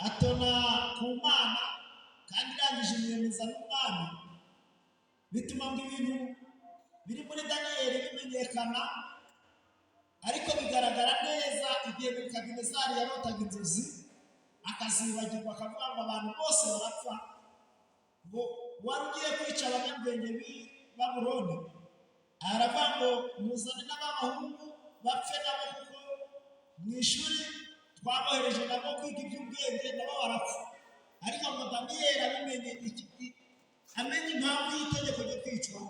atona ku Mana kandi irangije imyemeza n'umwami, bituma ngo ibintu biri muri Daniyeli bimenyekana, ariko bigaragara neza igihe Nebukadinezari yarotaga inzozi akazibagirwa, akavuga ngo abantu bose barapfa, ngo wari ugiye kwica abanyabwenge b'i Babuloni, aravuga ngo muzane n'abahungu bapfe nabo, kuko mu ishuri twabohereje nabo kwiga iby'ubwenge nabo barapfa. Ariko ngo Daniyeli abimenye amenye impamvu y'itegeko ryo kwicwa,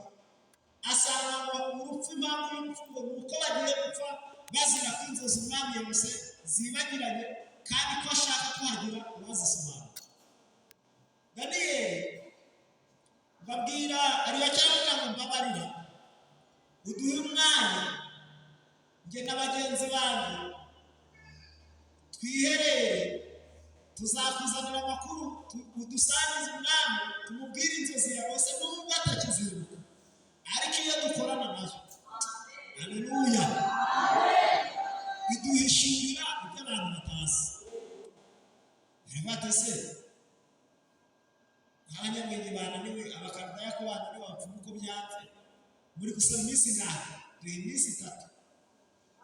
asanga ngo urupfu, impamvu y'urupfu ngo ni uko bagiye gupfa bazira ko inzozi umwami yose zibagiranye, kandi ko ashaka kuhagira uwazisobanura. Daniyeli babwira ariyo cyangwa ngo mbabarira, uduhe umwanya njye na bagenzi banjye twiherere, tuzakuzanira amakuru, udusangize umwami, tumubwire inzozi yarose n'ubwo atakizibuka, ariko iyo dukorana nayo, haleluya, iduhishurira ibyo abantu batazi. Baravuga se abanyabwenge bananiwe, abakarudaya ko bananiwe bapfa uko byanze, muri gusaba iminsi ingahe? Iminsi 3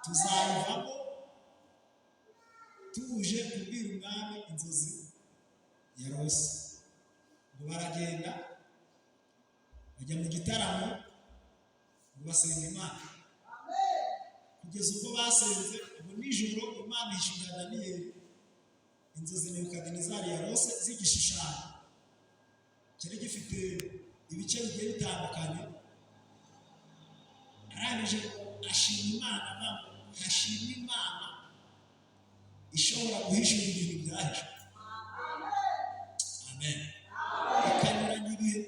tuzayivamo tuje kubwira umwami inzozi yarose. Ngo baragenda bajya mu gitaramo ngo basenga Imana, kugeza ubwo basenze, ubu nijoro Imana ishurira Daniyeli inzozi Nebukadinezari yarose z'igishushanyo cyari gifite ibice bigiye bitandukanye. Arangije ashima Imana, hashima Imana ishobora guhishura ibintu byahishwe. Amen. Ikanyuranya ibihe.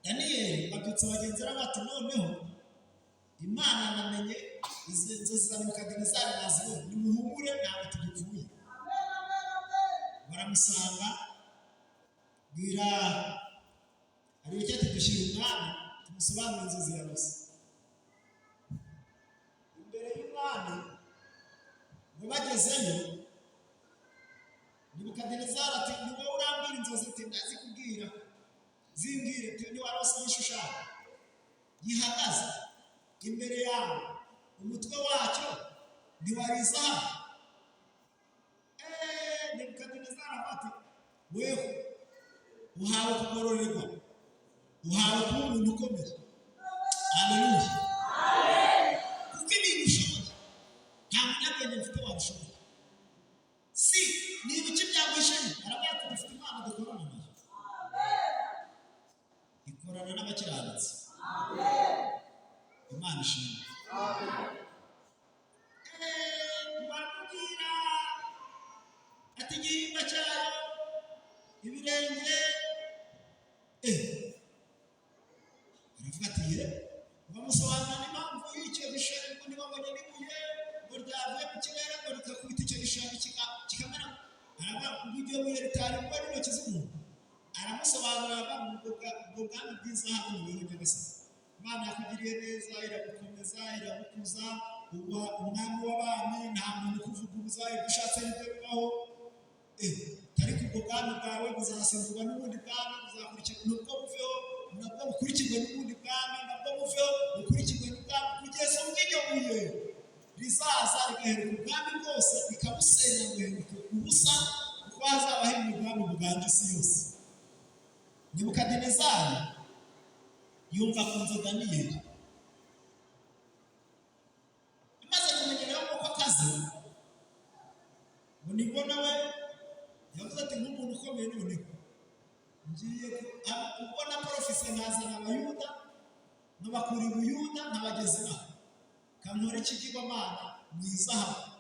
Daniyeli abyutsa bagenzi be bati noneho Imana namenye izi nzozi za Nebukadinezari nazibonye, nimuhumure ntabwo tugipfuye. Baramusanga, bwira ariyo cyati dushyira umwami tumusobanurire inzozi yarose. Imbere y'umwami ngo bagezeyo, Nebukadinezari ati ni wowe urambwira inzozi? Ati ndazikubwira, zimbwire. Ati ni warose igishushanyo gihagaze imbere yawe, umutwe wacyo ntiwari izahabu. Nebukadinezari ati weho uhawe kugororerwa, uhawe kuba umuntu ukomeye. Haleluya. Kuko ibintu ushoboye nta munyabwenge mfite wabishoboye. Si ni ibiki byagwishanye? Aravuga ati dufite Imana dukorana nayo, ikorana n'abakiranutsi. Imana ishimwe. Baramubwira ati igihimba cyayo, ibirenge, aravuga ati ye, bamusobanurira n'impamvu y'icyo gishushanyo, ngo ntibabonye n'ibuye ngo ryavuye mu kirere ngo rigakubita icyo gishushanyo kikamera. Aravuga ngo iryo buye ritari kuba n'intoki z'umuntu. Aramusobanurira ubwo bwami bw'izahabu ni wowe nyagasani. Imana yakugiriye neza, iragukomeza, iragukuza, uba umwami w'abami, nta muntu ukuvuguruza, ibyo ushatse nibyo bibaho. Ariko ubwo bwami bwawe buzasimburwa n'ubundi bwami, buzakurikirwa nubwo buveho, nabwo bukurikirwe n'ubundi bwami, nabwo buveho bukurikirwe n'ubwami, kugeza ubwo iryo buye rizaza rigaheruka ubwami bwose, rikabusenya guhinduka ubusa, kuko hazaba hari ubwami buganje isi yose. Nebukadinezari yumva akunze Daniyeli, imaze kumenyera ko akaze, ngo nibwo nawe yavuze ati nk'umuntu ukomeye, noneho ngiye kubona porofise nkazana abayuda n'abakura i Buyuda nkabageza inaha, kankora ikigirwamana mu izahabu.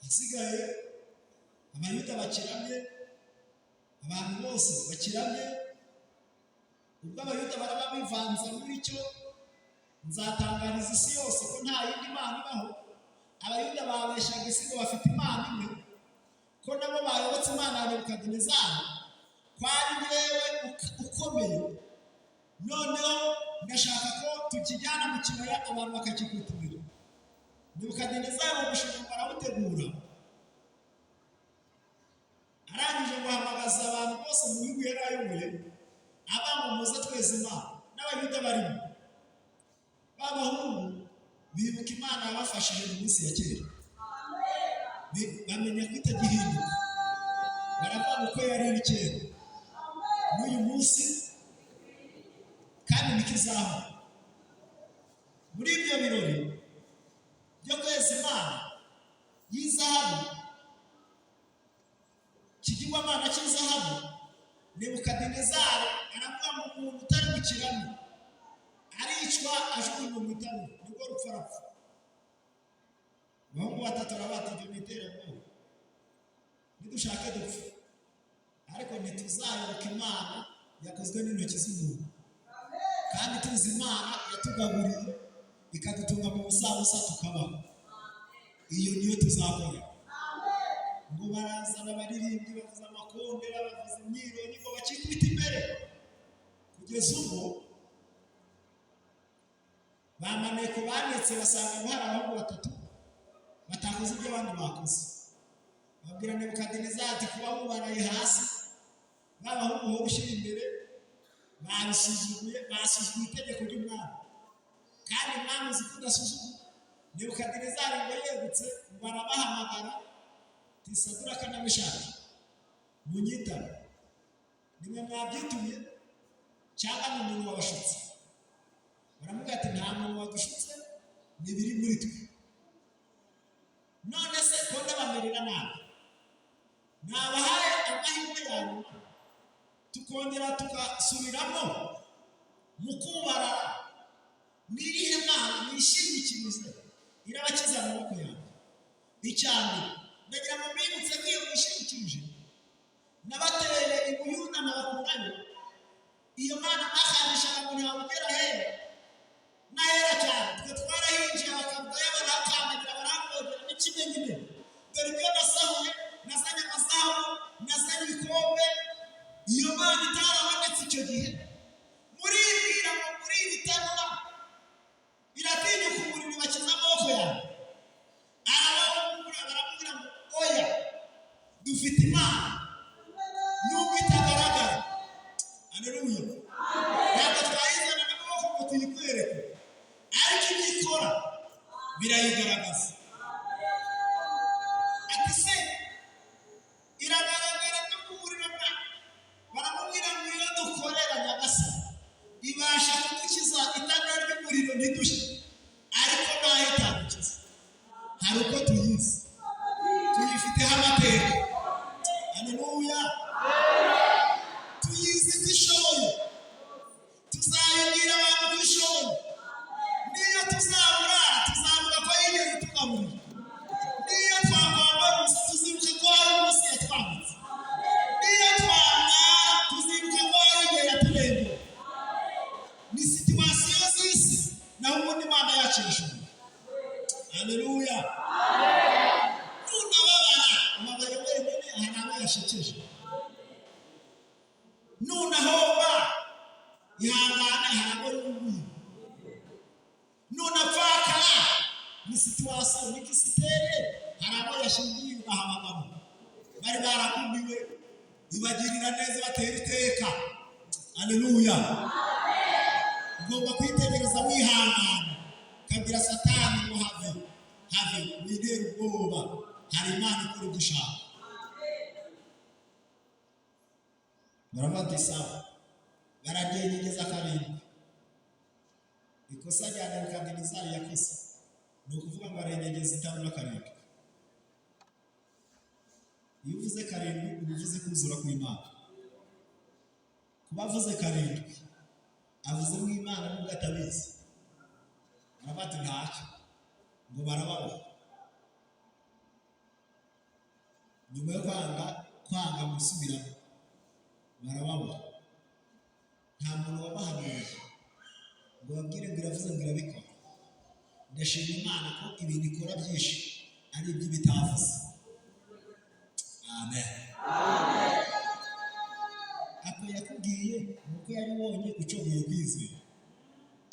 Hasigaye abayuda bakiramye, abantu bose bakiramye. Ubwo abayuda baraba bivanze muri cyo, nzatangariza isi yose ko nta yindi Mana ibaho. Abayuda babeshaga isi ngo bafite Imana imwe, ko nabo bayobotse Imana ya Nebukadinezari, ko ari njyewe ukomeye. Noneho ndashaka ko tukijyana mu kibaya abantu bakakikwitabira. Nebukadinezari umushinga barawutegura, mu gihugu yari ayoboye abamamaza twese Imana n'abayuda barimo. B'abahungu bibuka Imana yabafashije mu minsi ya kera, bamenya ko itagihinduka, baravuga uko yari iri kera n'uyu munsi kandi ntikizaho. Muri ibyo birori byo kweza Imana y'izahabu, ikigirwamana cy'izahabu, Nebukadinezari aravuga ngo umuntu utari gukiramo aricwa ajugunywa mu itanura, nibwo rupfu arapfa. Abahungu batatu arabata ibyo n'iterabwoba, nidushake dupfa ariko ntituzayoboka Imana yakozwe n'intoki z'umuntu, kandi tuzi Imana yatugaburiye ikadutunga mu busabusa tukabaho. Iyo niyo tuzakora. Ngo barazana abaririmbyi bavuza amakondera, bavuza imyirongi, ngo bakikubita imbere, kugeza ubwo bamaneko banetse basanga ngo hari abahungu batatu batakoze ibyo abandi bakoze. Babwira Nebukadinezari ati kuba mubaraye hasi, babahungu ho gushyira imbere basuzuguye itegeko ry'umwami, kandi umwami uzi ko udasuzugura. Nebukadinezari ngo yegutse ngo arabahamagara, Saduraka na Meshaki, munyitaba, nimwe mwabyitumye cyangwa ni umuntu wabashutse? Baravuga ati nta muntu wadushutse, ni biri muri twe. None se ko ndabamerera nabi, nabahaye amahirwe yawe tukongera tugasubiramo mukubara, n'irihe Mana nishingikirize irabakiza amaboko yawe? Icyambere ndagira ngo mbibutse ko iyo mwishingikirije nabateye ibuyuda n'abakurayo, iyo Mana mwakandishaga ngo ntibamugera hera n'ahera cyane. Twe twarahinjiye bakavuga barakandagira barakongera n'ikimenyime. Dore ibyo nasahuye, nazanye amazahabu, nazanye ibikombe. Iyo Mana itarabonetse icyo gihe, muribwira ngo muri iri tanura iratinyuka umuriro bakiza amaboko yawe? Baramubwira ngo oya, dufite Imana nubwo itagaragara. Haleluya. Ntabwo twayizana n'amaboko ngo tuyikwereke, ariko ibyo ikora birayigaragaza. Ati se iragaragara no mu muriro bwawe? Baramubwira ngo iyo dukorera Nyagasani ibasha kudukiza itanura ry'umuriro ntidushye, ariko naho itadukiza hari uko tuyizi, tuyifiteho amateka. Haleluya. Tuyizi ko ishoboye, tuzayibwira abantu ko ishoboye. Niyo tuzaburara tuzavuga ko yigeze tugaburira, niyo twakwambara ubusa tuzibuke ko hari umunsi yatwambitse, niyo twamwara tuzibuke ko hari igihe yaturengera. Ni situwasiyo z'isi, naho ubundi Imana yacu irashoboye. Haleluya. Nunababara amabare wenyine hari abo yashekeje, nunahomba ihangane hari abo yunguye, nunapfakara ni situwasiyo ni kisitere hari abo yashingiye ugahamagamo, bari barakumbiwe ibagirira neza batera iteka. Haleluya. Ugomba kwitegereza wihangana, ukabwira Satani ngo have wigere ubwoba, hari Imana ikora ibyo ishaka. Baravuga sawa, baragerageza karindwi. Ikosa rya Nebukadinezari yakoze ni ukuvuga ngo arenyegeza itanura karindwi. Iyo uvuze karindwi uba uvuze kuzura kw'Imana. Kuba avuze karindwi avuze mu Imana nubwo atabizi. Baravuga ati ntacyo, ngo barababona. Nyuma yo kwanga gusubiramo barababona. Nta muntu wabahanuye ngo babwire ngo iravuze ngo irabikora. Ndashima Imana ko ibintu ikora byinshi ari iby'ibitavuze. Amen. Ako yakubwiye nuko yari wonye ucoboye kwizera,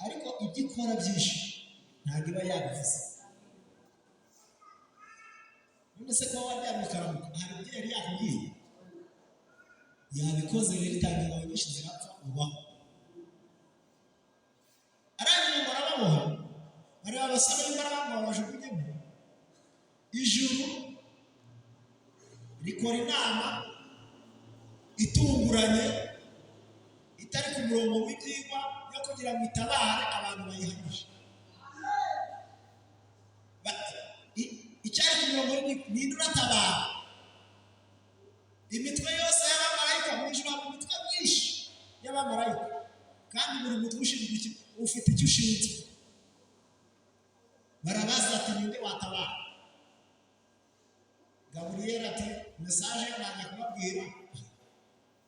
ariko ibyo ikora byinshi ntabwo iba yabivuze. None se ko waryamye ukaramuka, hari ibyo yari yakubwiye? yabikoze rero itangira ingabo nyinshi zirapfa ubaho. Arangije ngo arababoha, bareba abasaba imbaraga ngo babajugunyemo. Ijuru rikora inama itunguranye itari ku murongo w'ibyigwa yo kugira ngo itabare abantu bayihamije. Icyari ku murongo ni uratabara. Imitwe yose y'abamarayika mu ijuru hari imitwe myinshi y'abamarayika, kandi buri mutwe ufite icyo ushinzwe. Barabaza ati ninde watabara? Gaburiyeli ati mesaje yanjye kubabwira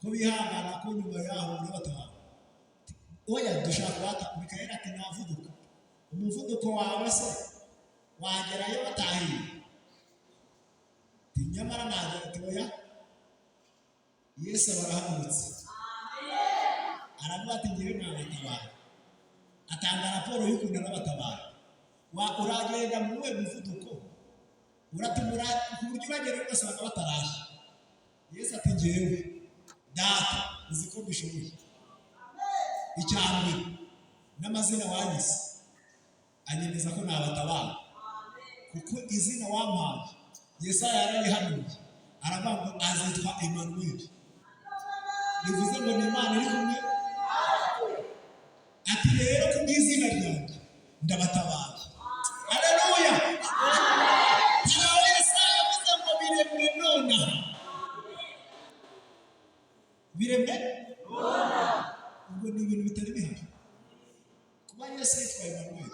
ko bihangana ko nyuma yaho urabatabara. Oya dushaka wata. Mikayeli ati navuduka. Umuvuduko wawe se wagerayo batahiye? Nyamara nagera ati oya. Yesu barahagurutse aravuga ati ngewe nabatabara. Atanga raporo y'ukuntu arabatabara. Uragenda mu we muvuduko uratumura ku buryo bagera bose bakabataraje. Yesu ati ngewe data uzi ko bishoboye. Icyambere n'amazina wanyise anyemeza ko nabatabara, kuko izina wampaye Yesaya yararihanuye aravuga ngo azitwa Emmanuel, bivuze ngo ni Imana iri kumwe. Ati rero ku bw'izina ryanjye ndabatabaye. Haleluya. Haraho Yesaya yavuze ngo biremwe nonaha. Biremwe nonaha. Ubwo ni ibintu bitari bihari. Kuba Yesu yitwa Emmanuel,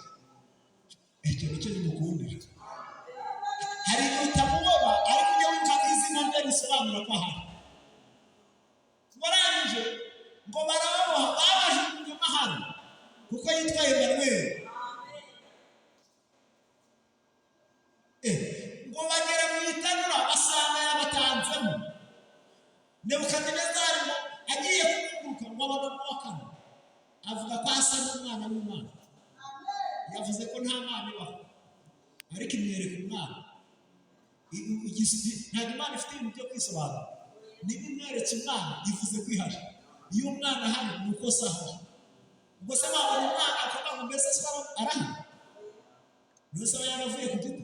icyo nicyo nimukundira. Hari igihe utamuboba ariko ujya wumva ko izina rye risobanura ko ahari. Barangije ngo barababoha, babajugunye mahano kuko yitwa Emmanuel. Ngo bagera mu itanura basanga yabatanzemo. Nebukadinezari ngo agiye kuguruka ngo abagabo wa kane avuga ko asa n'umwana w'Imana. Yavuze ko nta mwana ibaho ariko imwereka umwana. Ntabwo Imana ifite ibintu byo kwisobanura. Niba imweretse umwana ivuze ko ihari. Iyo umwana ahari ni uko se ahari. Ubwo se wabona umwana akavuga ngo mbese se arahari? Niyo se aba yaravuye ku giti?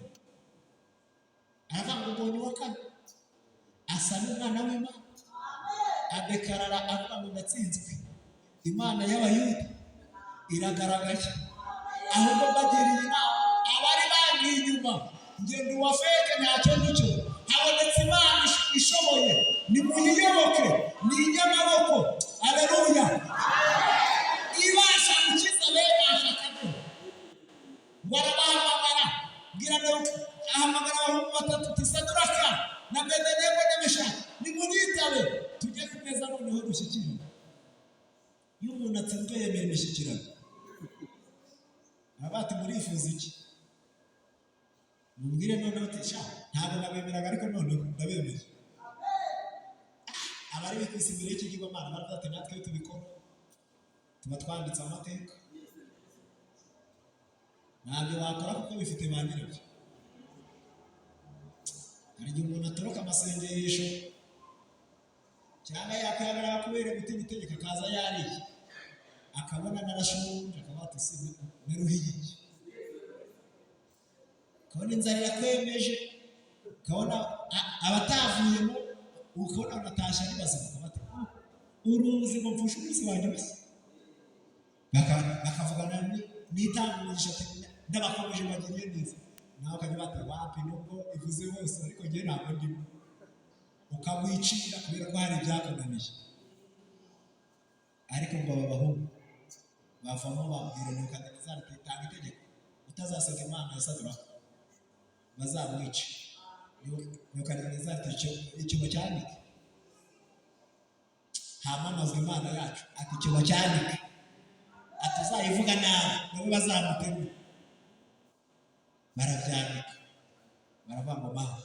Aravuga ngo mbonye uwa kane asa n'umwana w'Imana. Adekarara avuga ngo ndatsinzwe. Imana y'Abayuda iragaragaye. Ahubwo mbagiriye inama abari bagiye inyuma, ngendo uwa feke ntacyo nicyo, habonetse Imana ishoboye, nimuyiyoboke, ni inyamaboko. Haleluya. Ibasha gukiza bene ashakaga. Ngo arabahamagara, bwira Dawudi ahamagara abahungu batatu ati Saduraka na Abedenego na Meshaki nimunyitabe tujye ku meza noneho dushyikirane. Iyo umuntu atsinzwe yemera imishyikirano. Abati murifuza iki? Mumbwire noneho uti sha ntabwo nabemeraga ariko noneho ndabemeye. Abari bikisi imbere y'ikigirwamana baravuga ati natwe iyo tubikora tuba twanditse amateka. Ntabyo wakora kuko bifite ba nyirabyo. Hari igihe umuntu atoroka amasengesho cyangwa yakwihagarara kubera gutinya itegeko akaza yariye akabona narashonje akavuga ati si naruhiye iki. Ukabona inzara irakwemeje, ukabona abatavuyemo, ukabona unatashya ari bazima, ukavuga ati uruzi ngo mfushe umunsi wanjye wese. Bakavugana n'itangurisha ati ndabakomeje bagiriye neza. Nawe ukajya bati wapi nubwo ivuze hose ariko njye ntabwo ndimo. Ukamwicira kubera ko hari ibyakunaniye. Ariko ngo aba bahungu bavamo babwira Nebukadinezari ati tanga itegeko utazasanga Imana ya Saduraka bazamwica. Nebukadinezari ati icyuma cyandike, hamamazwa Imana yacu. Ati icyuma cyandike, ati uzayivuga nabi nabo bazamutema. Barabyandika baravuga ngo Mana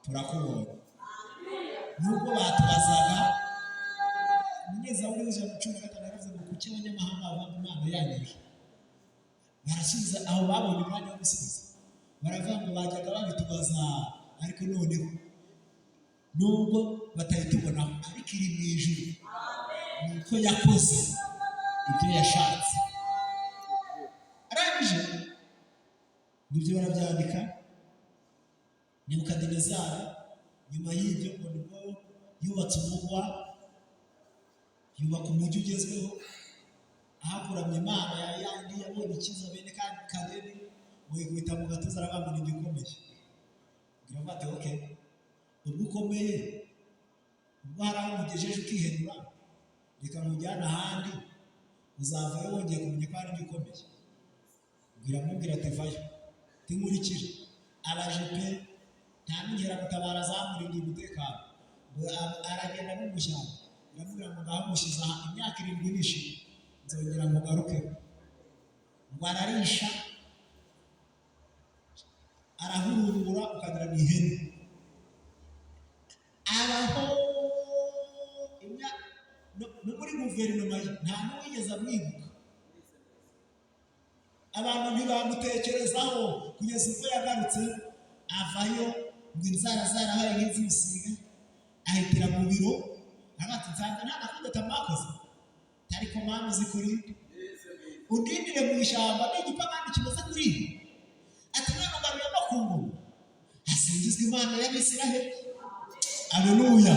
turakubonye. Nubwo batubazaga neza muri 115 yaravuze ngo kuki abanyamahanga bavuga Imana yanyu. Barasubiza aho babonye umwanya wo gusubiza. Baravuga ngo bajyaga babitubaza ariko noneho nubwo batayitubonaho ariko iri mu ijuru. Ni uko yakoze ibyo yashatse. Arangije ibyo barabyandika. Nebukadinezari nyuma y'ibyo ngo nibwo yubatse umurwa, yubaka umujyi ugezweho ahakuramya Imana yandi yabonye ikiza bene Kaleni ngo yikubita mu gatuza arabambana igikomeye. Biravuga ati okay, ubwo ukomeye, ubwo hari aho umugejeje ukihenura, reka mujyane ahandi uzavayo wongeye kumenya ko ari igikomeye. Biramubwira ati vayo, tinkurikire. Araje pe, nta n'inkeragutabara zamurindiye umutekano, aragenda n'umushyamba. Biramubwira ngo ngaho mushyize aha imyaka 7 n'ishira, nzongera mugarukeho. Ngo ararisha, arahurungura ukagira ni ihene. Abaho no muri guverinoma ye nta n'uwigeze amwibuka. Abantu ntibamutekerezaho kugeza ubwo yagarutse avayo ngo inzara zarabaye nk'izisiga, ahitira mu biro agati nsanga nta nakudeta mwakoze, ariko mpamvu zikurinde undindire mu ishyamba n'igipagani kimeze kuri ibi. Ati none ngaruye no ku ngoma, hasingizwe Imana y'Abisiraheli. Aleluya.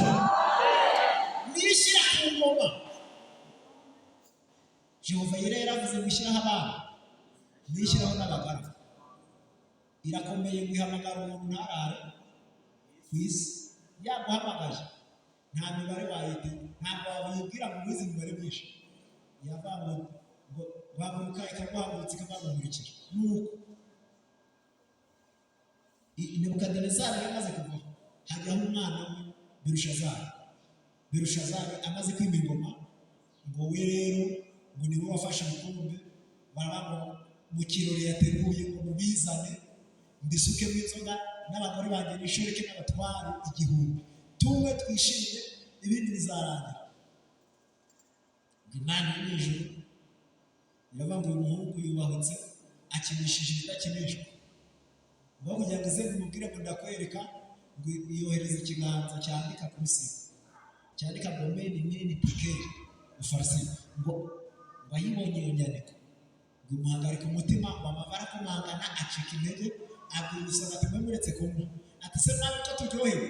Nishyira ku ngoma. Jehova yaravuze gushyiraho abana, nishyiraho n'abagaragu. Irakomeye guhamagara umuntu ntarare ku isi. Yaguhamagaje nta mibare wayite, ntabwo wabibwira ngo wize imibare myinshi. Yavango ngo baguruka ikaguhagurutsa ikabamurikira. Nuko Nebukadinezari yamaze kuvaho, hajyaho umwana we Berushazari amaze kwima ingoma. Ngo we rero ngo niwe wafashe ibikombe, baravuga mu kirori yateguye ngo mubizane mbisukemo inzoga n'abagore banjye n'ishoreke n'abatware 1000, tuwe twishimye ibindi bizarangira. Imana y'ijuru iravuga ngo uyu muhungu yubahutse akinishije ibidakinishwa. Ngo kugira ngo ize kumubwire ngo ndakwereka, ngo yohereza ikiganza cyandika ku rusiga, cyandika ngo meni pikeri ufarisi. Ngo bayibonye iyo nyandiko ngo imuhagarika umutima, ngo amabara kumangana acika intege, abwira usanga ati mwemuretse kumwe. Ati se nawe icyo turyohewe.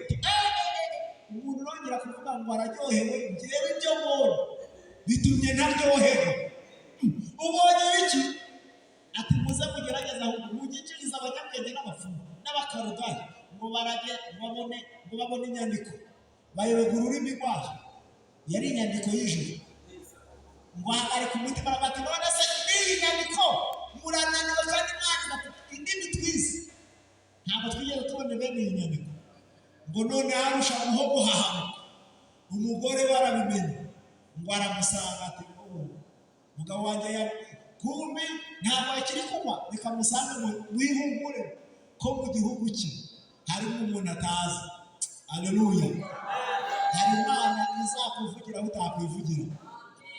Umuntu urongera kuvuga ngo araryohewe, njyewe ibyo mbonye bitumye ntaryohewe. Ubonye iki? Ati muze mugerageza ahubwo mugikiriza abanyabwenge n'abapfumu n'abakarudayi ngo barage babone inyandiko, bayoberwa ururimi rwayo. Yari inyandiko y'ijuru. Ngo ahagarika umutima bati none se iyi nyandiko murananiwe kandi Imana indimi twize ntabwo twigeze tubona bene iyi nyandiko. Ngo none harusha umuhogo hahamuka. Umugore warabimenye, ngo aramusanga ati mugabo wanjye kumbi ntabwo akiri kunywa, bikamusanga ngo wihumure ko mu gihugu cye harimo umuntu atazi. Aleluya. Hari Imana izakuvugira aho utakwivugira.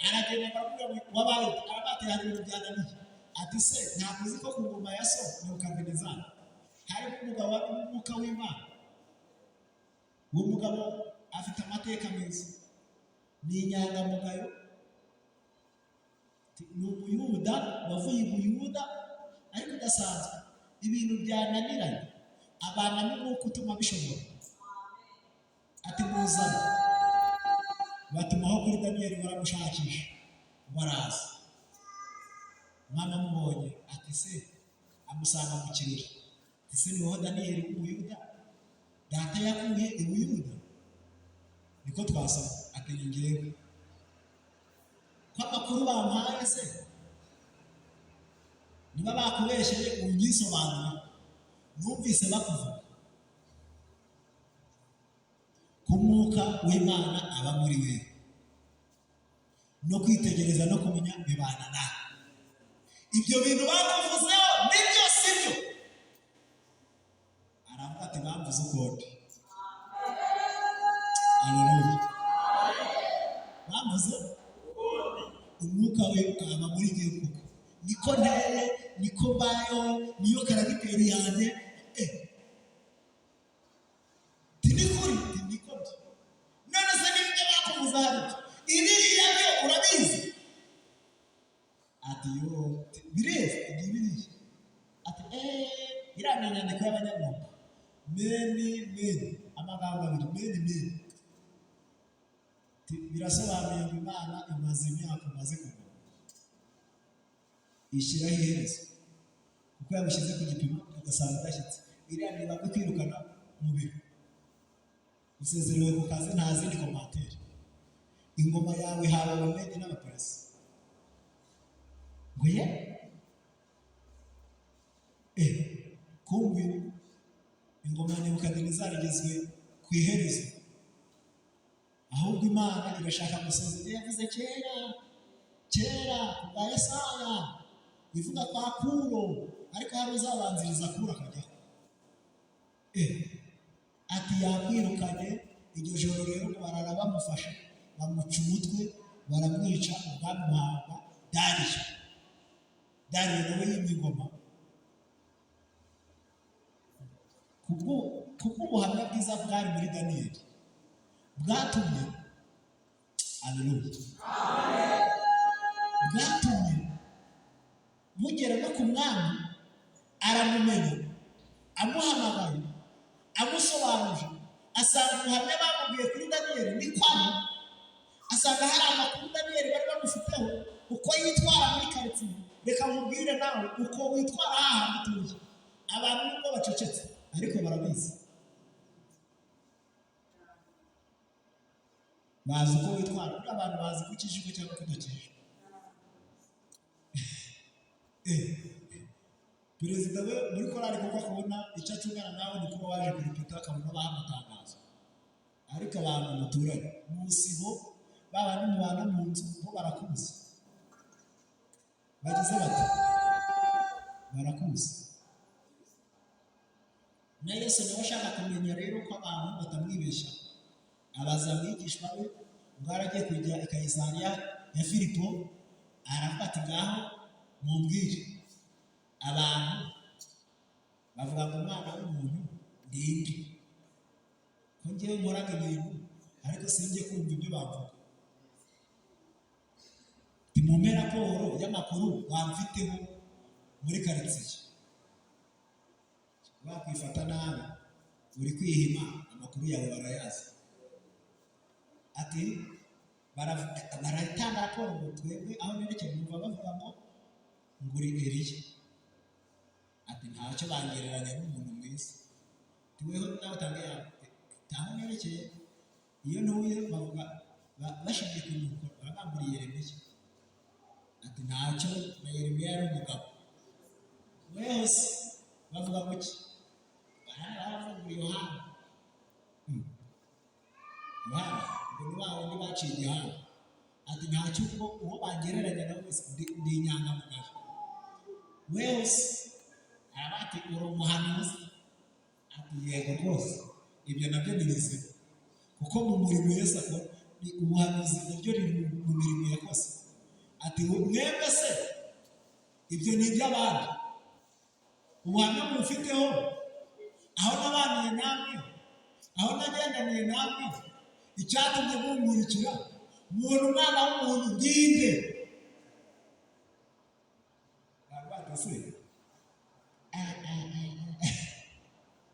Aragenda akabwira wabaye arabate hari ibintu byananiye. Ati se ntabwo uzi ko ku ngoma ya so Nebukadinezari harimo umugabo w'umwuka w'Imana. Uwo mugabo afite amateka meza, ni inyangamugayo, ni umuyuda wavuye mu Buyuda ariko udasanzwe. Ibintu byananiranye abana n'umwuka utuma bishobora. Ati muzane, batumaho kuri Daniyeli baramushakisha, baraza. Umwana amubonye ati se, amusanga mu kirori. Ati se ni wowe Daniyeli w'Umuyuda data yakuye i Buyuda? Niko twasaba. Ati ni njyewe. Ko amakuru bampaye se niba bakubeshyeye unyisobanura, numvise bakuvuga ko umwuka w'Imana aba muri we, no kwitegereza no kumenya bibana nawe. Ibyo bintu bakuvuzeho nibyo sibyo? Aravuga ati bamvuze ukundi. Aleluya. Bamvuze umwuka we aba muri gihe kuko niko nteye, niko mbayeho, niyo karagiteri yanjye. Tinikuri, tinikuri. inyandiko y'abanyamwuga meni amagambo abiri meni birasobanuye ngo Imana imaze imyaka imaze kugoma ishyiraho iherezo kuko yamushyize ku gipimo ugasanga udashyitse iriya niba kwirukana mu biro usezerewe ku kazi nta zindi komantere ingoma yawe hawe abamedi n'abaperesi ngo ye kumbi ingoma ya Nebukadinezari igezwe ku iherezo ahubwo Imana irashaka gusoza ibyo yavuze kera kubwa Yesaya ivuga kwa Kuro ariko hari uzabanziriza Kuro akajyaho ati yakwirukanye iryo joro rero barara bamufashe bamuca umutwe baramwica ubwami buhabwa Dariyo nawe yimye ingoma kuko ubuhamya bwiza bwari muri Daniyeli bwatumye bwatumye mugera no ku mwami aramumenya amuhamagaye amusobanuje asanga ubuhamya bamubwiye kuri Daniyeli ni kwani asanga hari amakuru Daniyeli bari bamufiteho uko yitwara muri karitsiye reka mubwire nawe uko witwara ahantu utuye abantu nubwo bacecetse ariko barabizi bazi uko witwara kuko abantu bazi ko ukijijwe cyangwa kudakijijwe perezida we muri korali kuko akabona icyo acungana nawe ni kuba waje kuripita akabona baha amatangazo ariko abantu muturanye mu sibo babandi mubana mu nzu bo barakuzi bagize bati barakuzi na Yesu nawe ashaka kumenya rero ko abantu batamwibeshya abaza abigishwa be ngo aragiye kujya i Kayisariya ya Filipo aravuga ati ngaho mumbwire abantu bavuga ngo umwana w'umuntu ndinde ko ngewe nkoraga ibintu ariko sinjye kumva ibyo bavuga timumpe raporo y'amakuru wamfiteho muri karitsiye wakwifata nabi uri kwihima amakuru yawe barayazi ati baratanga raporo ngo twebwe aho nerekeye numva bavuga ngo nguri Eliya ati ntacyo bangereranya n'umuntu mwiza tuweho nawe utange yawe aho nerekeye iyo ntuye bavuga bashingiye ku nyuko baragamburiye Yeremiya ati ntacyo na Yeremiya yari umugabo wese bavuga ngo ki baravuga Yohana ngo ni wundi baciye igihanga ati ntacyo uwo bangereranya na wese ndi inyangamugayo wese arabati uri umuhanuzi ati yego rwose ibyo nabyo ni bizima kuko mu murimo Yesu akora ubuhanuzi nabyo riri mu mirimo yakoze ati mwebwe se ibyo ni iby'abandi ubuhamya mufiteho aho nabaniye namwe aho nagendaniye namwe icyatumye mumurikira mubona umwana w'umuntu ndinde barwatase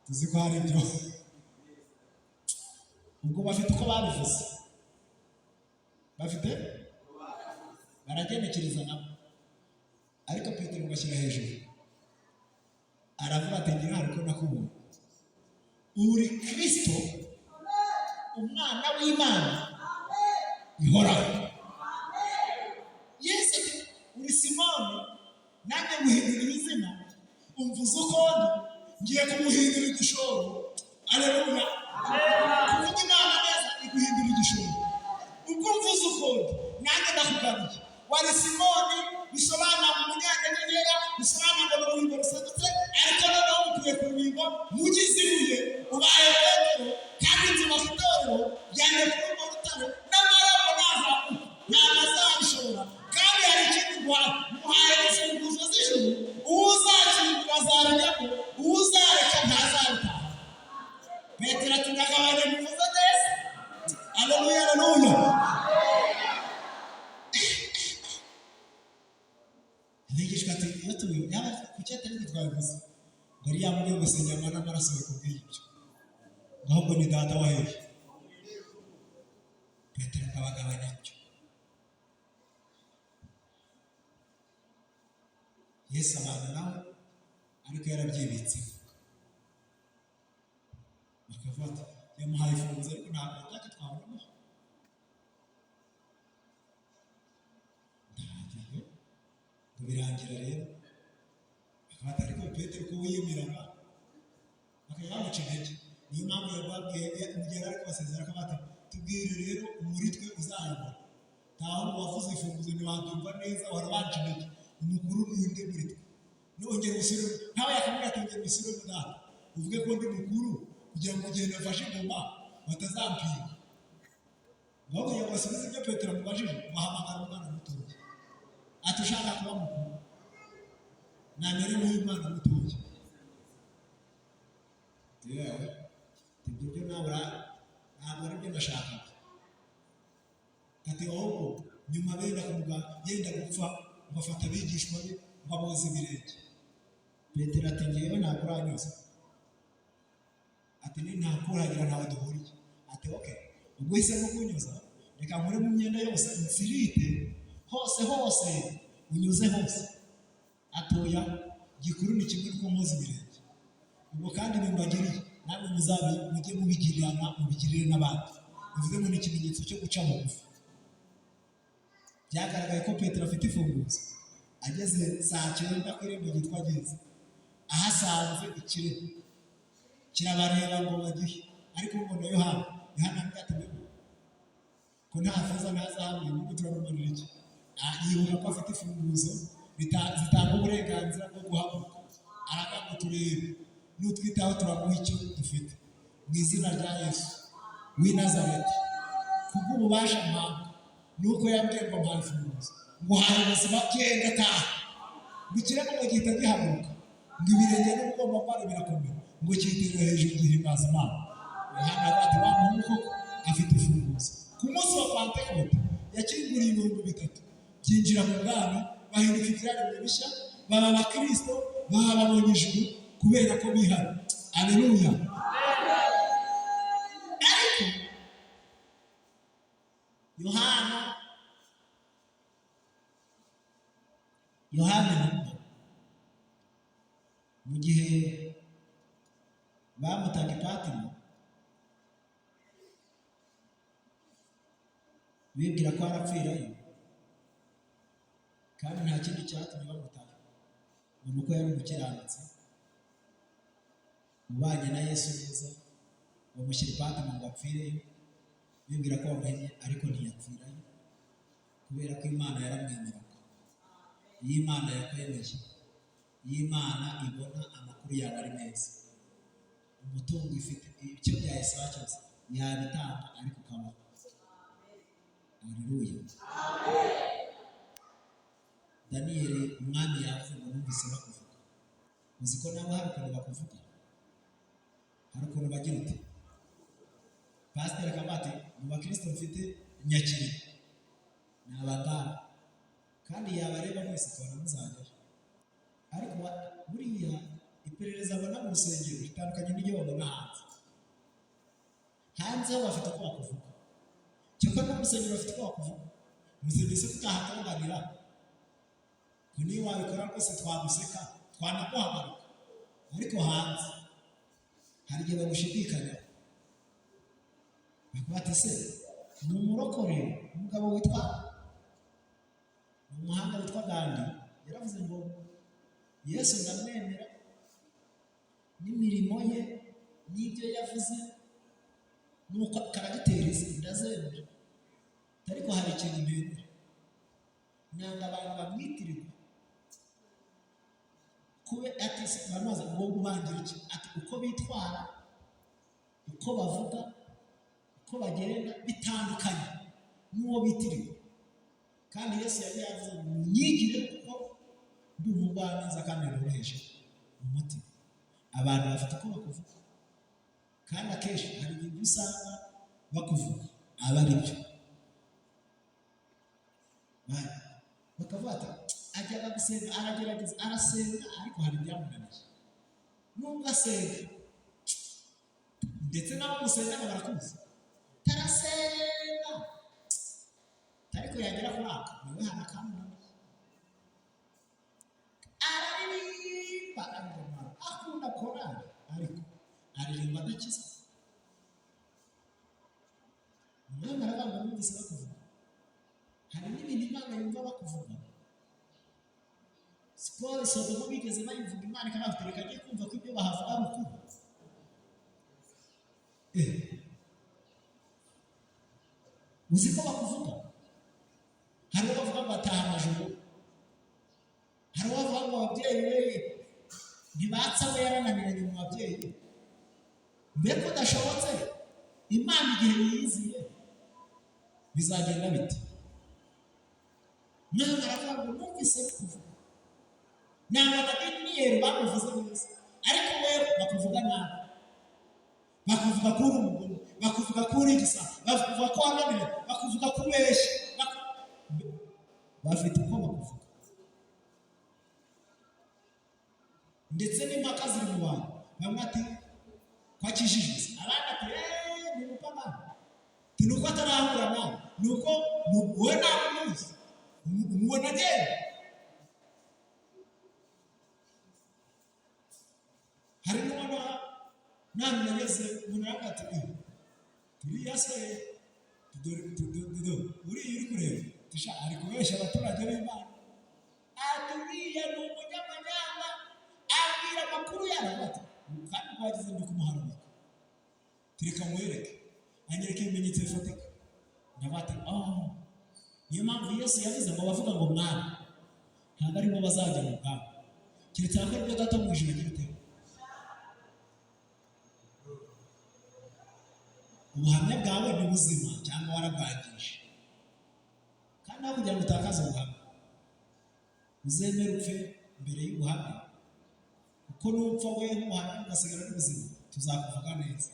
tuzi ko hari ibyo ubwo bafite uko babivuze bafite baragenekereza nabo ariko Petero ugashyira hejuru aravuga ati ngira ariko nakubona uri Kristo umwana w'Imana ihoraho Yesu uri Simoni nanjye guhindura izina umvuze uko ngiye kumuhindura igishoro aleluya kuvuga Imana neza iguhindura igishoro ubwo mvuze uko nanjye ndakugaruye wari Simoni bisobanura mu munyanyenyera bisobanura ngo urubingo rusadutse ariko noneho mutuye ku rubingo mugize ibuye ubaye Petero kandi inzu bafiteho byane kuri urwo rutare n'amarembo ntazamuka ntabwo azabishobora kandi hari ikindi muhaye imfunguzo z'ijuru uwo uzakingura azarujyamo uwo uzareka ntazabitaha rwose inyama n'amaraso bikubwiye ibyo, ahubwo ni data wa hehe. Petero akabagabanya ibyo. Yesu abana nawe ariko yarabyibitse, bakavuga ati yamuhaye ifunguzo ariko ntabwo natwe twabona. Ndahagiye ngo birangira rero akaba ariko Petero ko wiyemeraga akaba yamuca intege. Niyo mpamvu yababwiye umugera ariko basezera ko bati tubwire rero umuritwe uzayobora. Ntaho wavuze ifunguzo ntiwabyumva neza, warabanje intege. Umukuru n'undi muritwe nongera usubire, ntawe yakamubwira ati ngenda usubire mu data uvuge ko ndi mukuru kugira ngo ugende afashe ingoma batazampinga. Ngaho kugira ngo basubize ibyo Petero amubajije, bahamagara umwana mutoya ati ushaka kuba mukuru namere nk'umwana mutoya. Yewe ibyo byo ntabwo ari byo nashakaga. Ati ahubwo nyuma benda kumuga yenda gupfa bafata abigishwa be baboza ibirenge. Petero ati ngewe ntabwo uranyuze, ati ni ntakuragira ntawe duhuriye. Ati okay, ubwo hisemo kunyuza reka nkure mu myenda yose insirite hose hose unyuze hose. Atoya gikuru ni kimwe nuko mpoza ibirenge. Ubwo kandi bimbagiriye namwe mujye mubigirire n'abandi. Bivuze ngo ni ikimenyetso cyo guca bugufi. Byagaragaye ko Petero afite ifunguzo. Ageze saa 9 ku irembo ryitwa Geza, ahasanze ikirego kirabareba ngo bagihe, ariko mbona Yohana bwatemeye ko nta feza nta zahabu n'ubwo turamumanira iki. Yibuka ko afite ifunguzo zitanga uburenganzira bwo guhaguruka. Aravuga turebe n'utwitaho turamuha icyo dufite mu izina rya Yesu w'i Nazareti, kubw'ububasha mpamvu nuko yambwiye ngo mpaye ifunguzo ngo haye ubuzima genda taha. Ngo ikirego ngo gihita gihaguruka, ngo ibirenge n'umugongo bwari birakomera, ngo cyiterera hejuru gihimbaza Imana. Yohana ati wa muntu koko afite ifunguzo. Ku munsi wa Pentekote yakinguriye 3,000 byinjira mu bwami, bahinduka ibyaremwe bishya, baba abakristo, baba babonye ijuru kubera ko bihana. Aleluya. Ariko Yohana mu gihe bamutaga Patimo bibwira ko arapfirayo, kandi nta kindi cyatumye bamutaga ngo uko yari umukiranutsi mubanye na Yesu neza, bamushyira Patimo ngo apfireyo, bibwira ko bamuhennye ariko ntiyapfirayo kubera ko Imana yaramwemeraga. Iyo Imana yakwemeye, iyo Imana ibona amakuru yawe ari meza, umutungo ifite icyo byayisaba cyose yabitanga ariko ukabaho. Haleluya. Daniyeli umwami yavuze ngo numvise bakuvuga. Uzi ko nawe hari ukuntu bakuvuga, hari ukuntu bagira uti pasiteri Kabati mu bakristo mfite nyakiri ni abagabo, kandi yabareba mwese ukabona muzajyayo. Ariko buriya iperereza abona mu rusengero ritandukanye n'iryo babona hanze. Hanze ho bafite uko bakuvuga, cyangwa no mu rusengero bafite uko bakuvuga. Mu rusengero se tutahatanganira ko niyo wabikora rwose twaguseka twanaguhagarika, ariko hanze hari igihe bagushidikanya bakubata se ni umurokore. Umugabo witwa umuhanga witwa Gandhi yaravuze ngo Yesu ndamwemera n'imirimo ye n'ibyo yavuze nuko karagiteri ndazemera, ariko hari ikintu mbere nanga abantu bamwitirirwa kube ati bamaze ngo ubangira iki, ati uko bitwara, uko bavuga, uko bagenda bitandukanye n'uwo bitiriwe. Kandi Yesu yari yavuze ngo nyigire kuko ndi umugwaneza kandi noroheje umutima. Abantu bafite uko bakuvuga, kandi akenshi hari igihe usanga bakuvuga aba ari byo bakavuga ati ajyaga gusenga, aragerageza arasenga, ariko hari ibyamunaniye. ntugasenga ndetse n'abo musengana barakuzi tarasenga ariko yagera kuri aka niwe harakamuna aririmba akunda korali ariko aririmba adakiza umwana arabanga numvise bakuvuga hari n'ibintu Imana yumva bakuvuga siporo Sodomu bigeze bayivuga Imana ikabatereka agiye kumva ko ibyo bahavuga ari ukuri uzi ko bakuvuga hari uwo bavuga ngo ataha amajoro hari uwo bavuga ngo ababyeyi we ntibatsa we yarananiranye mu babyeyi mbere ko udashobotse Imana igihe yiyiziye bizagenda bite mwana aravuga ngo numvise kuvuga ntabwo abadaniyeli bamuvuze neza ariko wewe bakuvuga nabi bakuvuga ko uri umugome bakuvuga ko uri igisa bakuvuga ko wananiwe bakuvuga ko ubeshya bafite uko bakuvuga ndetse n'impaka ziri mu bantu bamwe ati kwakijijwe abandi ati ni umupagani ni uko atarahura nawe ni uko wowe ntabwo umuzi umubona agenda hari n'ubona ntabwo nageze umuntu aravuga ati turiya se uriya uri kureba ari kubeshya abaturage b'Imana uriya ni umunyamanyanga abwira amakuru yabo ati kandi twagize ndi kumuharabika tureka mwereke anyereke ibimenyetso bifatika ndabati niyo mpamvu Yesu yavuze ngo bavuga ngo mwana ntabwo aribo bazajya mu bwami keretse abakora ibyo data mu ijuru agira ute ubuhamya bwawe ni buzima cyangwa warabwangije kandi aho kugira ngo utakaze ubuhamya uzemere upfe mbere y'ubuhamya kuko nupfa we nk'ubuhamya ugasigara n'ubuzima tuzakuvuga neza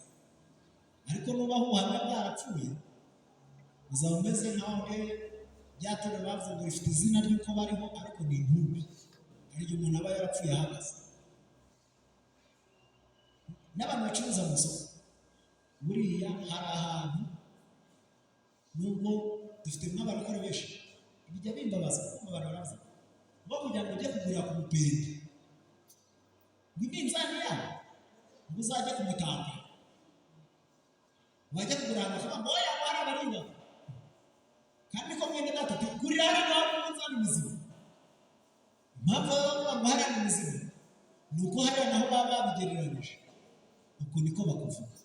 ariko nubaho ubuhamya bwarapfuye uzaba umeze nkaho byatora bavuze ngo rifite izina ry'uko bariho ariko ni intumbi hari igihe umuntu aba yarapfuye ahagaze n'abantu bacuruza mu isoko buriya hari ahantu nubwo dufite n'abarokore benshi bijya bimbabaza kuko abantu baraza ngo kugira ngo ujye kugurira ku mupende ngo iminzani yabo ngo uzajye kumutanga wajya kugura ahantu bakavuga ngo oya hari abarinda kandi ko mwene data tugurira hano nawe umunzani muzima impamvu bavuga ngo hariya ni muzima ni uko hariya naho baba babigereranyije uko niko bakuvuga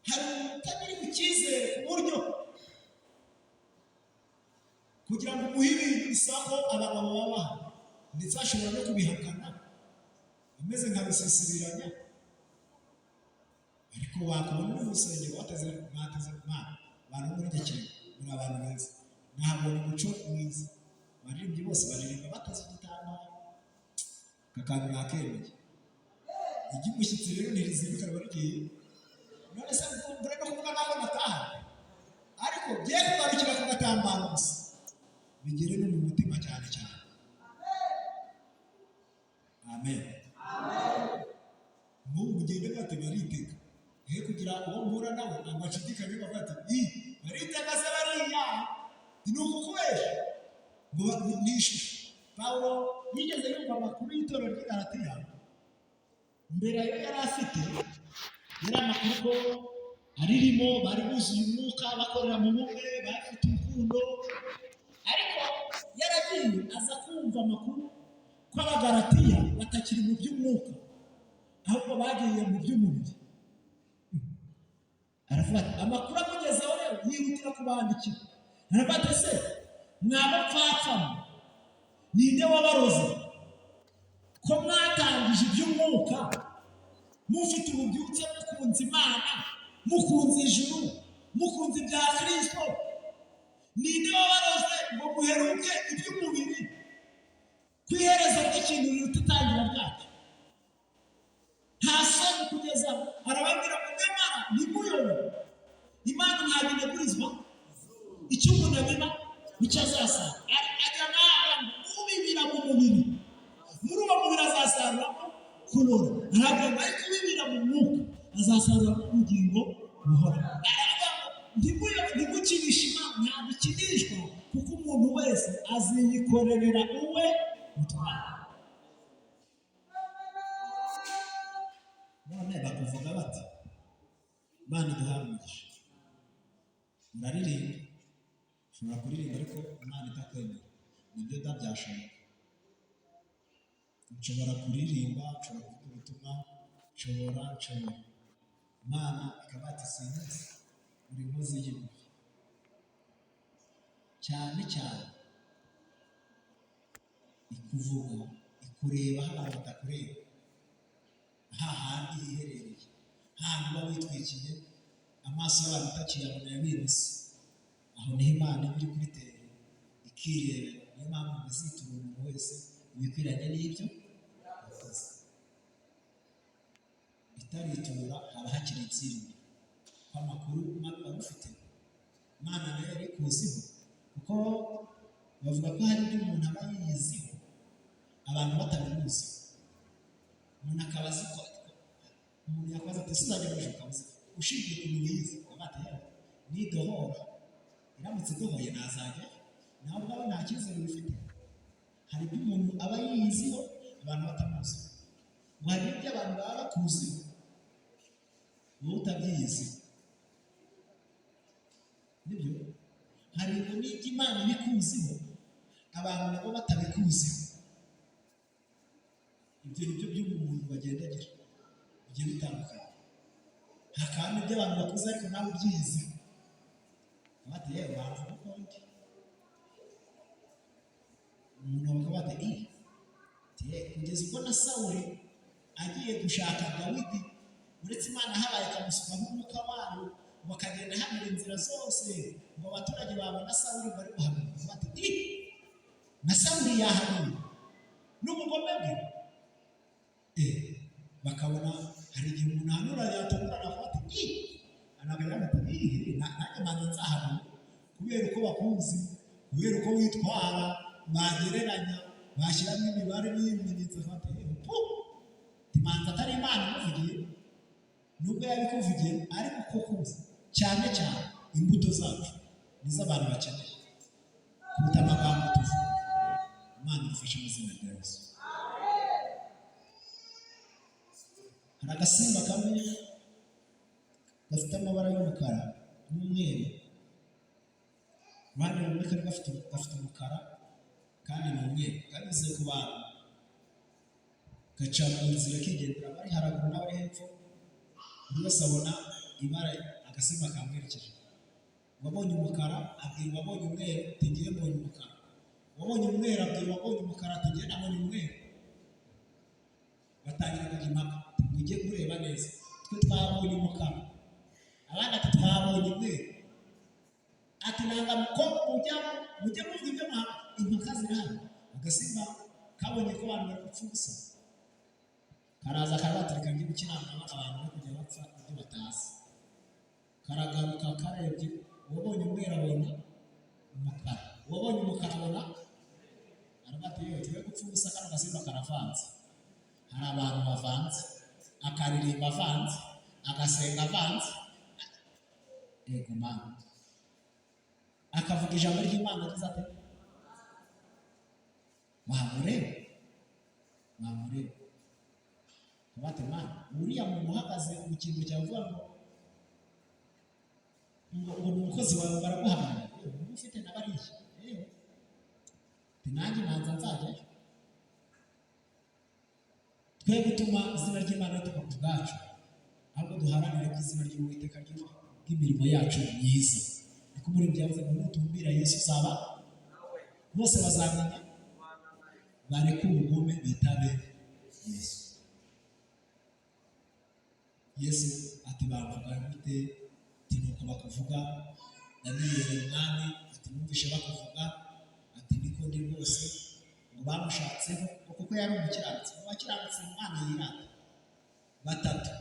hari utabiri mu cyizere ku buryo kugira ngo umuhe ibintu bisaba ko abagabo babaha ndetse ashobora no kubihakana ameze nka rusisibiranya ariko wakubona n'urusengero wateze Imana abantu muri icyo kintu muri abantu beza ntabwo ni umuco mwiza baririmbyi bose baririmba bateze igitambaro kakantu nakemeye iby'umushyitsi rero ntirizinduka riba rigiye none se mbere no kuvuga ntabwo nataha ariko bye kugarukira ku gatambaro gusa bigere no mu mutima cyane cyane amen mu mugende bate bariteka kugira uwo mpura nawe ntabwo ashidikanye bavuga ati bariteka se bariya ni ukukubesha ngo nishyure Pawulo yigeze yumva amakuru y'itorero ry'i Galatiya mbere ayo yari afite yari amakuru ko aririmo bari buzuye umwuka bakorera mu bumwe bafite urukundo ariko yaragiye aza kumva amakuru ko Abagalatiya batakiri mu by'umwuka ahubwo bagiye mu by'umubiri aravuga ati amakuru amugezeho rero yihutira kubandikira aravuga ati se mwabapfapfa ninde wabaroze ko mwatangije iby'umwuka mufite ububyutse mukunze Imana mukunze ijuru mukunze ibya Kristo ninde wabaroze ngo muheruke iby'umubiri ku iherezo ry'ikintu riruta itangira ryacyo nta soni kugeza arababwira ngo nyamara nimuyobe Imana ntabwo inegurizwa icyo umuntu abiba nicyo azasarura ajya nawe ubibira mu mubiri muri uwo mubiri azasaruramo kurora. Aravuga ngo ariko bibira mu mwuka azasarura ubugingo buhoraho. Aravuga ngo ntimukinishe Imana, ntabwo ikinishwa, kuko umuntu wese aziyikorerera uwe mutwara. None bakuvuga bati Imana iduhaye umugisha, muraririmba, ushobora kuririmba ariko Imana itakwemera, nibyo byashoboka. Nshobora kuririmba, nshobora kuvuga ubutumwa, nshobora Imana ikaba ati sinzi, uri inkozi y'ibibi. Cyane cyane ikuvuga, ikureba aho abantu batakureba, hahandi hiherereye, hahandi uba witwikiye, amaso y'abantu utakiyabona yabirose, aho niho Imana iba iri kubitera ikirebera. Niyo mpamvu izitura umuntu wese ibikwiranye n'ibyo yakoze. Itaritura haba hakiri itsinda, ko amakuru mabi bagufite Imana nayo yari kuziho, kuko bavuga ko hari ibyo umuntu aba yiyiziho abantu batabimuzi. Umuntu akaba azi ko umuntu yakoze ati sinajya mu ijuru, akabuze ushingiye ku bintu yize, abata yawe nidohora, iramutse idohoye nazajya, nawe ubwawe nta cyizere bifite. Hari ibyo umuntu aba yiyiziho abantu batamuzi, ngo hari ibyo abantu baba bakuziho wowe utabyiyiziho. Nibyo, hari ibyo n'ibyo Imana ibikuziho abantu nabo batabikuziho. Ibyo ni byo by'umuntu bagenda agira bigiye bitandukanye. Hakaba ibyo abantu bakuze ariko nawe ubyiyiziho, bati yewe bavuga ko ndi umuntu bakaba bati kugeza ubwo na Sawuli agiye gushaka Dawidi, uretse Imana habaye ikamusukaho umwuka wayo, bakagenda hamira inzira zose ngo abaturage babona Sawuli bari guhanuka, bati na Sawuli yahanuye n'ubugome bwe. Bakabona hari igihe umuntu ahanura yatungurana akavuga ati anagaragara ati nanjye manza nzahanura, kubera uko bakuzi, kubera uko witwara, bagereranya, bashyiramo imibare n'ibimenyetso, afata manza atari Imana imuvugiye, nubwo yabikuvugiye ariko uko kuzi. Cyane cyane imbuto zacu nizo abantu bakeneye kuruta amagambo tuvuga. Imana idufashe mu izina rya Yesu. Hari agasimba kamwe gafite amabara y'umukara n'umweru, uruhande rumwe kari gafite umukara kandi ni umweru, kanyuze ku bantu, gaca mu nzira kigendera, bari haraguru n'abari hepfo, buri wese abona ibara agasimba kamwerekeje. Uwabonye umukara abwira uwabonye umweru ati ngiye mbonye umukara, uwabonye umweru abwira uwabonye umukara ati ngiye nabonye umweru. Batangira kujya impaka, mujye kureba neza, twe twabonye umukara, abandi ati twabonye umweru. Ati nanga mukobwa mujye muvuga ibyo impaka zirahari. Agasimba kabonye ko abantu bari gupfa ubusa, karaza karabatereka ngiye gukinana abantu no kujya bapfa ibyo batazi. Karagaruka karebye, uwabonye umweru abona umukara, uwabonye umukara abona arabati yewe twe gupfa ubusa, kano gasimba karavanze. Hari abantu bavanze, akaririmba avanze, agasenga avanze, yego Mana, akavuga ijambo ry'Imana agize ati wamureba bati Mana, uriya muntu uhagaze mu kintu cyavuga ngo ni umukozi wawe baraguhamagara, ubu ufite na bariya, nanjye manza nzajyayo. Twe gutuma izina ry'Imana rituba ku bwacu, ahubwo duharanire ko izina ry'Uwiteka ry'imirimo yacu myiza. Niko muri byavuze ngo nutumbira Yesu uzaba bose bazamenya, bareke ubugome bitabe Yesu. Yesu ati bavuga gute? Ati nuko bakuvuga Daniyeli umwami, ati numvishe bakuvuga, ati niko ndi rwose, ngo bamushatseho kuko yari umukiranutsi. Mu bakiranutsi Imana yirata batatu,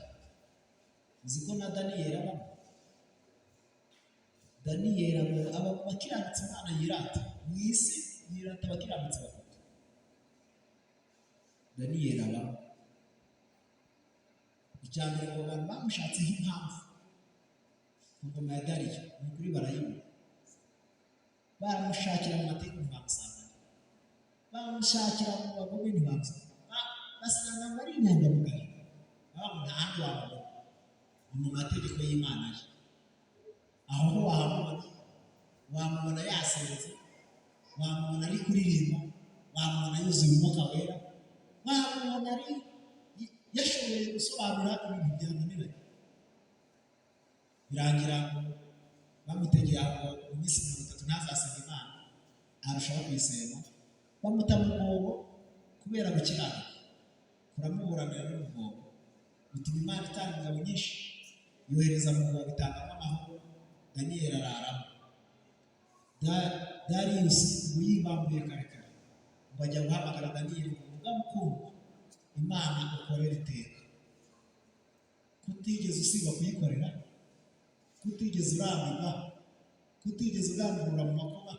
uzi ko na Daniyeli abamo. Daniyeli aba mu bakiranutsi Imana yirata, mu isi yirata abakiranutsi batatu. Daniyeli abamo. icya mbere ngo abantu bamushatseho impamvu ku ngoma ya Dariyo ni ukuri barayibura, baramushakira mu mateka ntibamusanga, bamushakira mu bagome ntibamusanga, basanga ngo ari inyangamugayo, baba nta handi wababona ni mu mategeko y'Imana ye. Aho ho wamubona yasenze, wamubona ari kuririmba, wamubona yuzuye umwuka wera, wamubona ari yashoboye gusobanura ibintu byananiranye. Birangira bamutegera ngo mu minsi 30 ntazasenga Imana, arushaho kuyisenga, bamuta mu mwobo kubera gukiranuka, kuramuburanira n'umwobo, bituma Imana itanga ingabo nyinshi, yohereza mu mwobo itangamo amahoro, Daniyeli araramo. Dariyusi ngo yibambuye kare kare, ngo ajya guhamagara Daniyeli ngo vuga mukundwa, Imana ukorera iteka, kutigeze usiba kuyikorera, kutigeze urambirwa, kutigeze ugambirura mu makuba.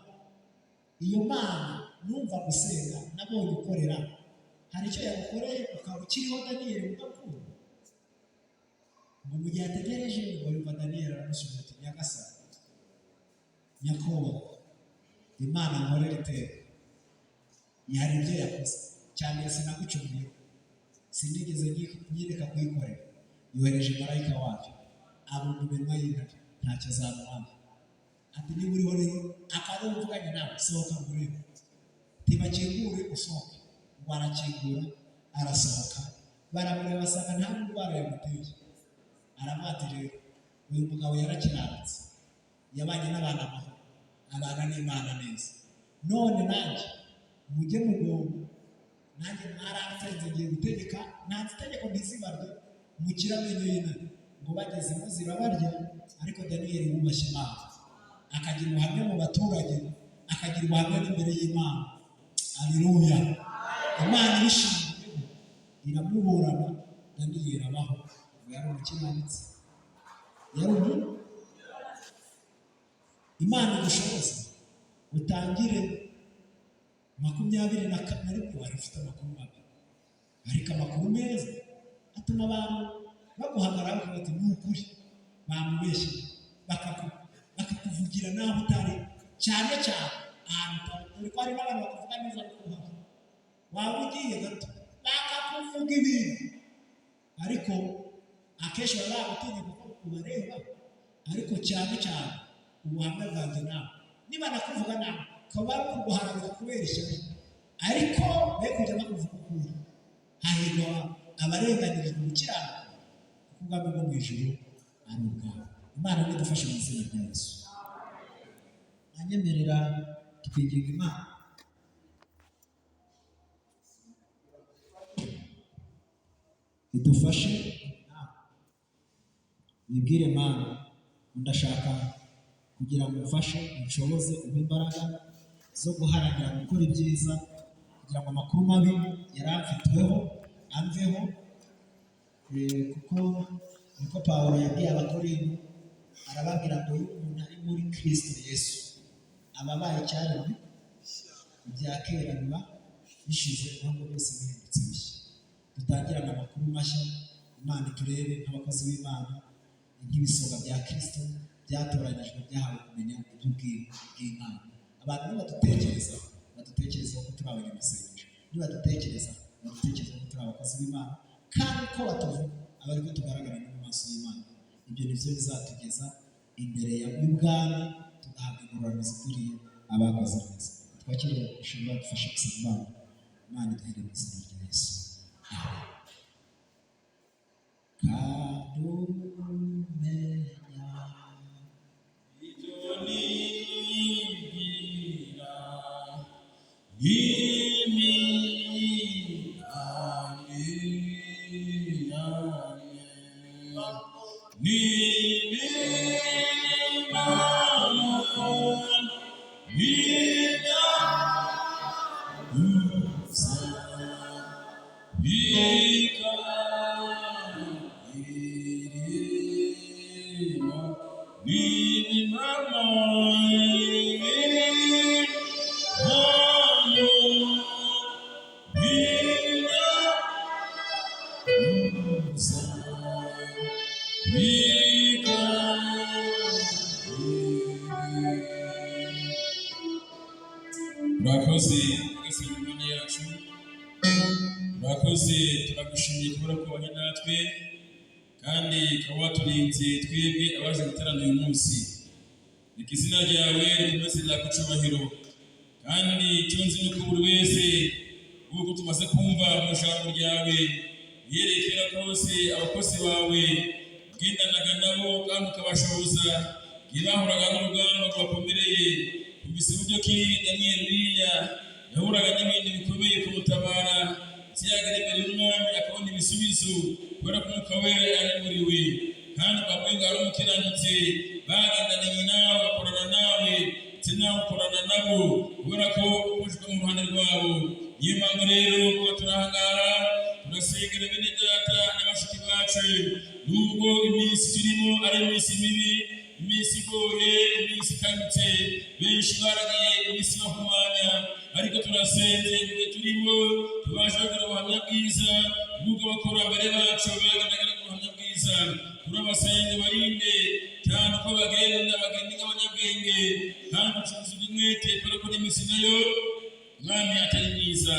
Iyo Mana numva gusenga nabonye ukorera, hari icyo yagukoreye ukaba ukiriho Daniyeli ugakunda. Ngo mu gihe ategereje ngo yumva Daniyeli aramusubiza ati Nyagasani, nyakubahwa, Imana nkorera iteka, hari ibyo yakoze, cyane sinagucumuye, sinigeze nyireka kuyikorera, yohereje marayika wayo abumba iminwa y'intare, ntacyo azamubona. Ati niba uriho rero akarumvuganye nawe, sohoka ngurebe, tibakingure usohoke. Ngo arakingura arasohoka, baramureba basanga nta ndwara yamuteye. Aramuhati rero uyu mugabo yarakiranutse, yabanye n'abantu amahoro, abana n'Imana neza. None nanjye mujye mugomba, nanjye mwaransenze ngiye gutegeka, nanze itegeko ntizibarwe, mukira amenyo y'intare. Ngo bagezemo zirabarya, ariko Daniyeli wubashye Imana, akagira ubuhamya mu baturage, akagira ubuhamya n'imbere y'Imana. Haleluya! Imana ibishinzweho iramuburana, Daniyeli abaho. Ngo yari umukiranutsi, yari Imana igushoboza utangire 21 wari ufite amakuru mabi, ariko amakuru meza atuma abantu baguhagarara bakavuga ati ni ukuri, bamubeshye, bakakuvugira naho utari, cyane cyane ahantu uri ko hari n'abantu bakavuga neza kukuha, waba ugiye gato bakakuvuga ibintu, ariko akenshi baba bagutinya kuko ubareba, ariko cyane cyane ubuhamya bwanjye nawe niba nakuvuga nawe ukaba kuguharanira kubera ishyari, ariko be kujya bakuvuga ukuri. Hahirwa abarenganirijwe gukiranuka, kuko ubwami bwo mu ijuru ari ubwabo. Imana nidufashe mu izina rya Yesu. Anyemerera twinginga Imana idufashe, wibwire Mana, ndashaka kugira ngo umfashe, unshoboze, umpe imbaraga zo guharanira gukora ibyiza, kugira ngo amakuru mabi yaramfitweho amveho, kuko niko Pawulo yabwiye Abakorinto, arababwira ngo iyo umuntu ari muri Kristo Yesu aba abaye icyaremwe, ibya kera biba bishize, ahubwo byose bihindutse bishya. Dutangirane amakuru mashya, Imana iturebe nk'abakozi b'Imana, nk'ibisonga bya Kristo byatoranyijwe, byahawe kumenya iby'ubwiru bw'Imana. Abantu badutekerezaho ko turi abanyamasengesho, badutekerezaho ko turi abakozi b'Imana, kandi ko batuvuga aba ariko tugaragara no mu maso y'Imana. Ibyo nibyo bizatugeza imbere y'ubwami, tugahabwa ingororano zikwiriye abakoze neza. Twakiriye ishimwe, dufashe gusaba Imana, Imana iduhere mu izina rya Yesu. Murakoze mwese Imana yacu, murakoze turagushimiye kubera ko wabanye natwe kandi ukaba waturinze twebwe abaje guterana uyu munsi. Reka izina ryawe rikomeze ryagucubahiro, kandi icyo nzi ni uko buri wese nk'uko tumaze kumva mu ijambo ryawe yerekera kose abakozi bawe ugendanaga nabo kandi ukabashoboza igihe bahuraga n'urugamba rwakomereye. Twumvise uburyo ki Daniyeli uriya yahuraga n'ibintu bikomeye kumutabara, yagera imbere y'umwami akabona ibisubizo kubera ko Umwuka Wera yarimuriwe, kandi bavuye ngo ari umukiranutsi bagendanye nawe bakorana nawe ndetse nawe ukorana nabo kubera ko ukujwe mu ruhande rwabo. Niyo mpamvu rero kuba turahangara turasengera bene data n'abashiki bacu, nubwo iminsi turimo ari iminsi mibi, iminsi igoye, iminsi ikanyutse, benshi baragiye iminsi bahumanya, ariko turasenze mu gihe turimo tubashe kugira ubuhamya bwiza nk'ubwo abakurambere bacu bagaragara ku buhamya bwiza. Turabasenge barinde cyane uko bagenda nk'abanyabwenge, kandi ucuruzi bw'umwete kubera ko n'iminsi nayo Mwami atari myiza.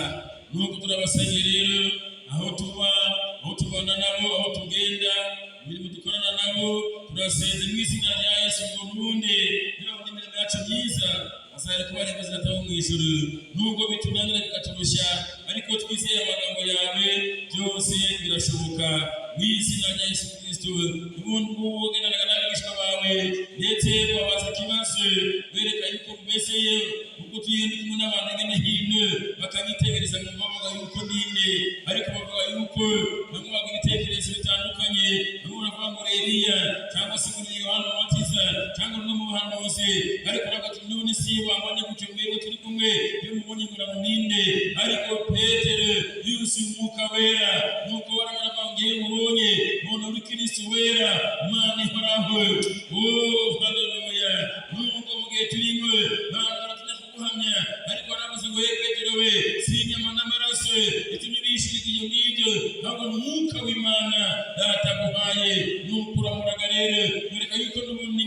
Nuko turabasenge rero aho tuba, aho tubana nabo, aho tugenda, imirimo dukorana nabo, turasenze mu izina rya Yesu ngo n'ubundi nibabona imirimo yacu myiza azahera kuba ari kuzirata mu ijuru. Nubwo bitunanira bikaturushya, ariko twizeye amagambo yawe byose birashoboka. Mu izina rya Yesu Kristo, ubundi bwo ugendanaga n'abigishwa bawe ndetse babaza ikibazo bereka yuko mbeseye ubwo tugenda kumwe n'abantu hirya no hino bakanyitegereza mu bavuga yuko ninde, ariko bavuga yuko bamwe bagira ibitekerezo bitandukanye, bamwe baravuga ngo Eliya cyangwa se ngo Yohana Umubatiza cyangwa umwe mu bahanuzi, ariko bagati none si bambonye gutyo mwebwe turi kumwe iyo mubonye ngo ninde, ariko Petero yuzuye Umwuka Wera, nuko baravuga mubonye mbona uri Kristo wera Imana ihoraho. Haleluya. Nuko mu gihe turimo baravuga kuguhamya, ariko baravuze ngo Petero we si inyama n'amaraso ituma bishirika iyo ngibyo, ahubwo ni Umwuka w'Imana Data aguhaye. Nuko uramuraga rero mwereka yuko n'ubundi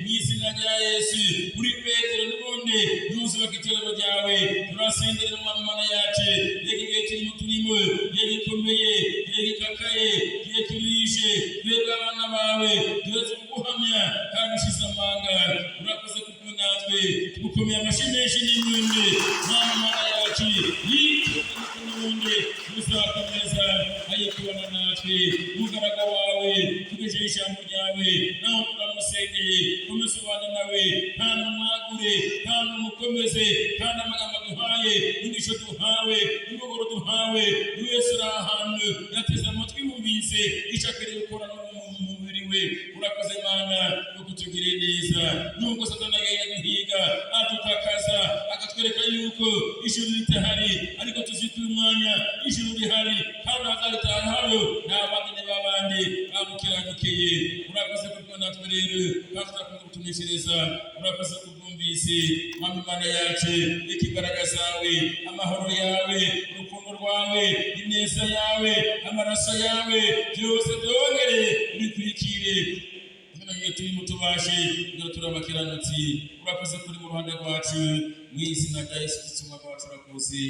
mu izina rya Yesu uri Petero n'ubundi ntuzubaka itorero ryawe. Turasengera mu Mana yacu reka igihe turimo igihe gikomeye, igihe gikakaye, igihe turije, twebwe abana bawe duheze kuguhamya kandi ushize amanga. Urakoze kuko natwe tugukomeye amashyi menshi n'inyundi. Mana yacu yitwa n'ubundi uzakomeza ayikubana natwe umugaraga wawe tugejeje ijambo ryawe, naho turamusengeye komeza ubane nawe kandi umwagure kandi umukomeze, kandi amagambo duhaye n'inyigisho duhawe n'imiburo duhawe buri wese uri ahantu yateze amatwi mubize icyo akwiriye gukora mu mubiri we. Urakoze Mana no kutugirira neza, nubwo Satani agenda guhiga adutakaza akatwereka yuko ijuru ritahari, ariko tuzituye umwanya ijuru rihari, kandi hazaritahayo n'abandi babandi bamukiranukiye. Urakoze kuko natwe rero kandi kutuneshereza. Urakoze kubwumvise Mwami Mana yacu, ikimbaraga zawe, amahoro yawe, urukundo rwawe, ineza yawe, amaraso yawe byose byongere bikurikire iyo turimo tubashe kugira turabakiranutsi. Urakoze kuri mu ruhande rwacu, mu izina rya Yesu Kristo Umwami wacu urakoze.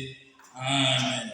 Amen.